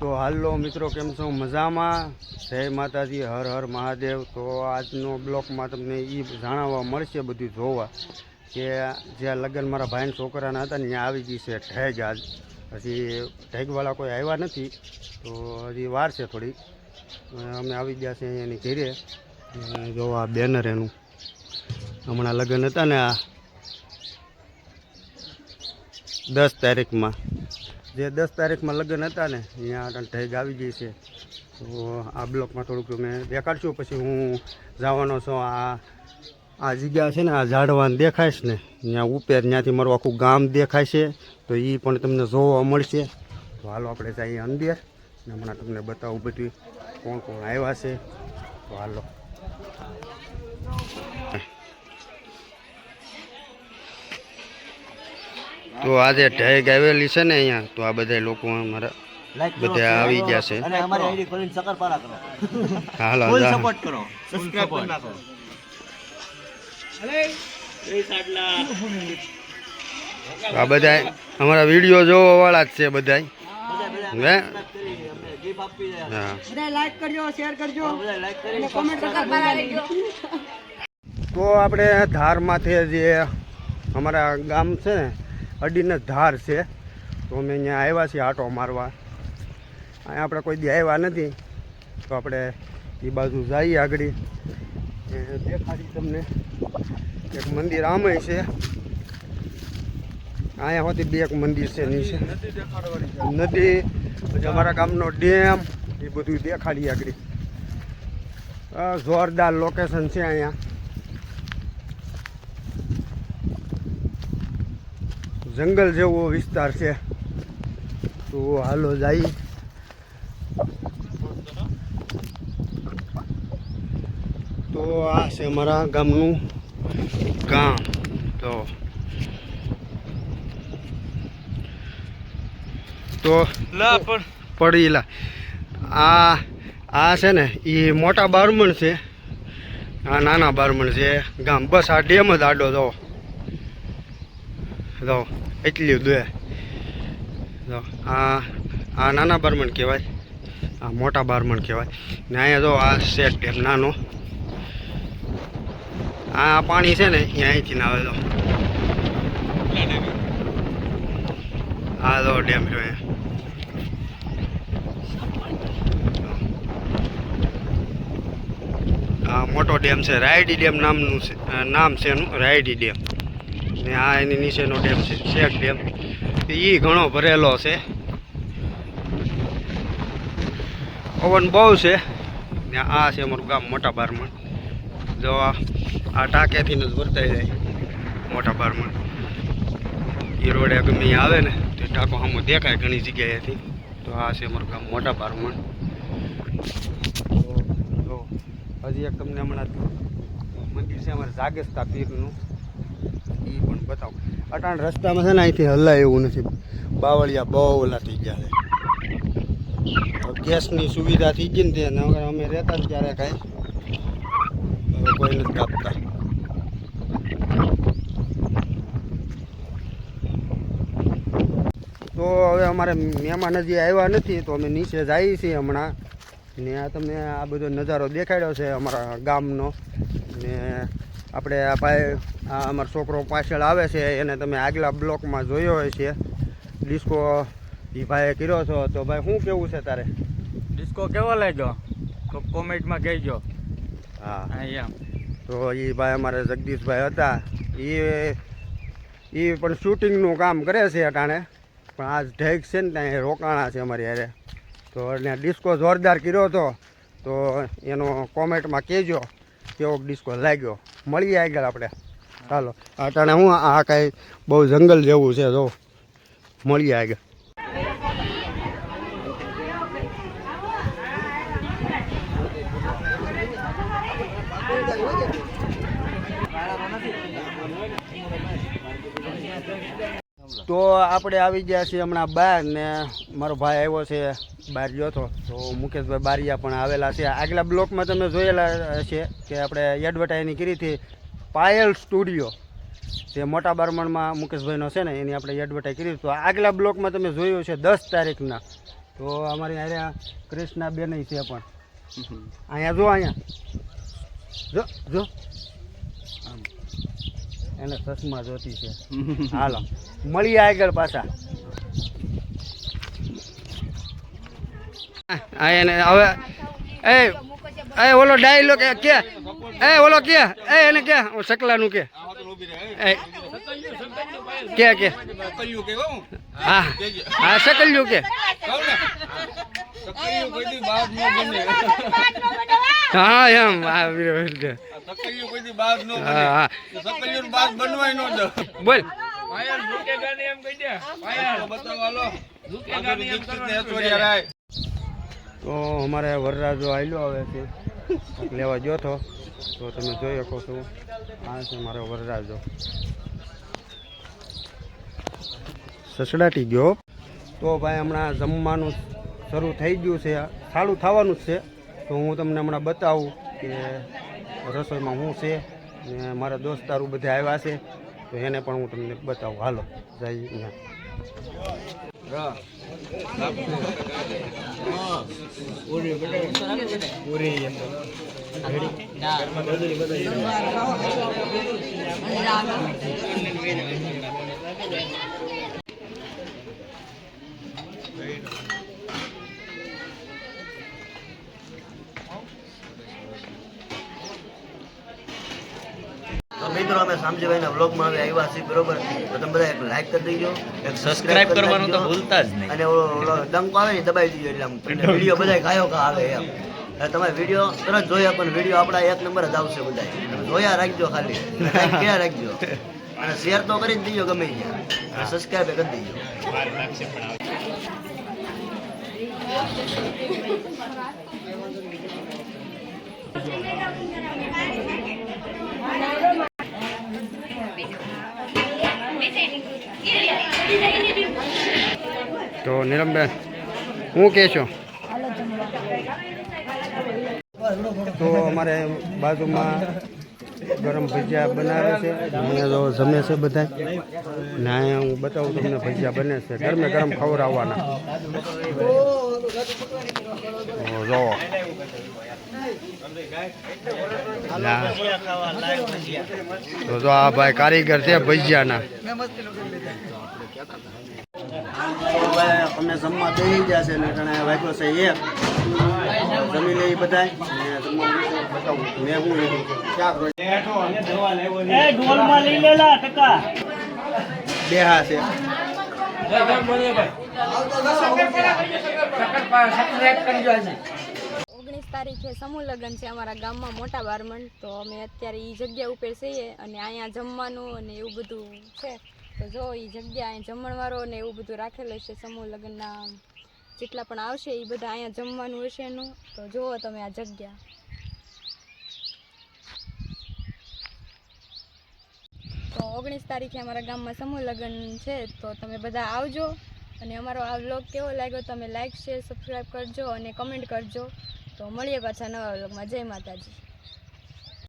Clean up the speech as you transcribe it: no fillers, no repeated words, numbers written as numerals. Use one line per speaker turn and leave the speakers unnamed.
તો હાલો મિત્રો, કેમ છો? મજામાં? જય માતાજી, હર હર મહાદેવ। તો આજનો બ્લોકમાં તમને એ જાણવા મળશે, બધું જોવા કે જ્યાં લગ્ન મારા ભાઈના છોકરાના હતા ને ત્યાં આવી ગઈ છે ઢેગ। આજ હજી ઢેગવાળા કોઈ આવ્યા નથી, તો હજી વાર છે થોડી। અમે આવી ગયા છે અહીંયાની ઘેરે। જો આ બેનર એનું હમણાં લગ્ન હતા ને, આ 10 તારીખમાં, જે 10 તારીખમાં લગ્ન હતા ને અહીંયા ઢેગ આવી ગઈ છે। તો આ બ્લોકમાં થોડુંક મેં દેખાડશું, પછી હું જવાનો છું। આ જગ્યા છે ને, આ ઝાડવાને દેખાઈશ ને ત્યાં ઉપર, ત્યાંથી મારું આખું ગામ દેખાય છે, તો એ પણ તમને જોવા મળશે। તો હાલો આપણે જઈએ અંદર ને હમણાં તમને બતાવું બધું કોણ કોણ આવ્યા છે। તો હાલો। તો આજે ઢેગ આવેલી છે ને અહીંયા, તો આ બધા લોકો અમારા બધા આવી ગયા છે।
અને અમારી આઈડી ખોલીને સકરપારા કરો,
હાલો
ફૂલ સપોર્ટ કરો, સબસ્ક્રાઇબ કરી નાખો।
આ બધા અમારા વિડીયો જોવા વાળા જ છે બધા। હે
બધા લાઈક કરજો, શેર કરજો, બધા લાઈક કરી કોમેન્ટ કરજો।
તો આપણે ધારમાંથી જે અમારા ગામ છે ને, અડીને ધાર છે, તો અમે અહીંયા આવ્યા છીએ આટો મારવા। અહીંયા આપણે કોઈ દી આવ્યા નથી, તો આપણે એ બાજુ જઈએ આગળ, દેખાડી તમને એક મંદિર આમે છે। અહીંયા હોતી બે એક મંદિર છે નીચે નદી, પછી અમારા ગામનો ડેમ, એ બધું દેખાડીએ આગળ। જોરદાર લોકેશન છે અહીંયા, જંગલ જેવો વિસ્તાર છે। તો હાલો જઈએ। તો આ છે અમારા ગામનું ગામ। તો પડેલા આ છે ને, એ મોટા બારમણ છે, આ નાના બારમણ છે ગામ। બસ આ ડેમ જ આડો જો એટલી દે। આ નાના બારમણ કહેવાય, આ મોટા બારમણ કહેવાય ને। અહીંયા જો આ સેટ ડેમ નાનો, આ પાણી છે ને અહીંયા અહીંથી ના આવે તો આ જો ડેમ છે અહીંયા। આ મોટો ડેમ છે, રાયડી ડેમ નામનું છે, નામ છે એનું રાયડી ડેમ ને। આ એની નીચેનો ડેમ છે શેખ ડેમ, એ ઘણો ભરેલો છે, પવન બહુ છે ને। આ છે અમારું ગામ મોટા બારમણ। જો આ ટાંકેથી જ વર્તાઈ જાય મોટા બારમણ। એ રોડે ગમે આવે ને તો ટાંકો સામો દેખાય ઘણી જગ્યાએથી। તો આ છે અમારું ગામ મોટા બારમણ। તો હજી એક તમને હમણાં મંદિર છે અમારે જાગેસ્તા પીરનું, એ પણ બતાવો। અટાણ રસ્તામાં છે ને અહીંથી હલાય એવું નથી, બાવળિયા બહુ ઓલા થઈ ગયા છે। ગેસની સુવિધા થઈ ગઈ ને તે અમે રહેતા ને ત્યારે કાંઈ કોઈ નથી કાપતા। તો હવે અમારે મહેમાન હજી આવ્યા નથી, તો અમે નીચે જઈએ છીએ હમણાં ને। આ તમને આ બધો નજારો દેખાડ્યો છે અમારા ગામનો ને। આપણે આ ભાઈ, આ અમારો છોકરો પાછળ આવે છે, એને તમે આગલા બ્લોકમાં જોયો હોય છે, ડિસ્કો એ ભાઈએ કર્યો છો। તો ભાઈ શું કેવું છે તારે?
ડિસ્કો કેવો લાગ્યો તો કોમેન્ટમાં કહેજો।
હા
અહીંયા
તો એ ભાઈ અમારે જગદીશભાઈ હતા, એ પણ શૂટિંગનું કામ કરે છે અટાણે, પણ આજ ઢેગ છે ને ત્યાં રોકાણા છે અમારી હારે। તો ત્યાં ડિસ્કો જોરદાર કર્યો હતો, તો એનો કોમેન્ટમાં કહેજો કેવો ડિસ્કો લાગ્યો। મળીએ આગળ આપણે, ચાલો। અટાણે હું આ કાંઈ બહુ જંગલ જેવું છે, જો મળીએ આગળ। તો આપણે આવી ગયા છીએ હમણાં બહાર ને, મારો ભાઈ આવ્યો છે બહાર ગયો હતો, તો મુકેશભાઈ બારિયા પણ આવેલા છે। આગલા બ્લોકમાં તમે જોયેલા છે કે આપણે એડવર્ટાઇઝિંગ કરી હતી પાયલ સ્ટુડિયો, જે મોટા બારમણમાં મુકેશભાઈનો છે ને, એની આપણે એડવર્ટાઇઝ કરી। તો આગલા બ્લોકમાં તમે જોયું છે 10 તારીખના, તો અમારી અહીંયા કૃષ્ણા બેન છે પણ અહીંયા જો જો જો આમ એને ચશ્મા જોતી છે હાલો મળીએ આગળ પાછા આ એને હવે એ ઓલો ડાયલો કે ઓલો કે એને કે સકલાનું કે હા હા સકલ્યું કે હા એમ બોલ તો અમારે વરરાજો આવેલો આવે છે લેવા ગયો હતો તો તમે જોઈ શકો છો આ છે મારો વરરાજો સસડાટી ગયો તો ભાઈ હમણાં જમવાનું શરૂ થઈ ગયું છે સારું થવાનું જ છે તો હું તમને હમણાં બતાવું કે રસોઈમાં શું છે ને મારા દોસ્તારો બધા આવ્યા છે તો એને પણ હું તમને બતાવું હાલો જઈએ અહીંયા
તો મિત્રો અમે શામજીભાઈના વ્લોગમાં આવ્યા છીએ બરોબર તો તમે બધા એક લાઈક કરી દેજો એક સબસ્ક્રાઇબ કરવાનું તો ભૂલતા જ નહીં અને ઓલો ડંકો આવે ને દબાઈ દીજો એટલે આમ તમને વિડીયો બધા ગાયો કા આવે એમ એટલે તમે વિડીયો તરત જોયા પણ વિડીયો આપણા 1 નંબર જ આવશે બધા તમે જોયા રાખજો ખાલી લાઈક કર્યા રાખજો અને શેર તો કરી જ દીજો ગમે ત્યાં અને સબસ્ક્રાઇબ કરી દેજો
તો નીલમબેન શું કહે છો તો અમારે બાજુમાં ગરમ ભજીયા બનાવે છે અહીંયા જો જમે છે બધા ને અહીંયા હું બતાવું તમને ભજીયા બને છે ગરમે ગરમ ખવડાવવાના જો તો જો આ ભાઈ કારીગર છે ભજીયાના અમે જમવા બેસી ગયા છે ને ઘણા વાગ્યો છે એક જમી લઈ બધા બતાવું મેં હું લીધું બેહા છે
19 તારીખે સમૂહ લગ્ન છે અમારા ગામમાં મોટા બારમણ તો અમે અત્યારે એ જગ્યા ઉપર છીએ અને અહીંયા જમવાનું અને એવું બધું છે તો જો એ જગ્યા અહીંયા જમણવારો ને એવું બધું રાખેલું છે સમૂહ લગ્નના જેટલા પણ આવશે એ બધા અહીંયા જમવાનું હશે એનું તો જુઓ તમે આ જગ્યા તો 19 તારીખે અમારા ગામમાં સમૂહ લગ્ન છે તો તમે બધા આવજો અને અમારો આ વ્લોગ કેવો લાગ્યો તમે લાઈક શેર સબસ્ક્રાઈબ કરજો અને કમેન્ટ કરજો તો મળીએ પાછા નવા વ્લોગમાં જય માતાજી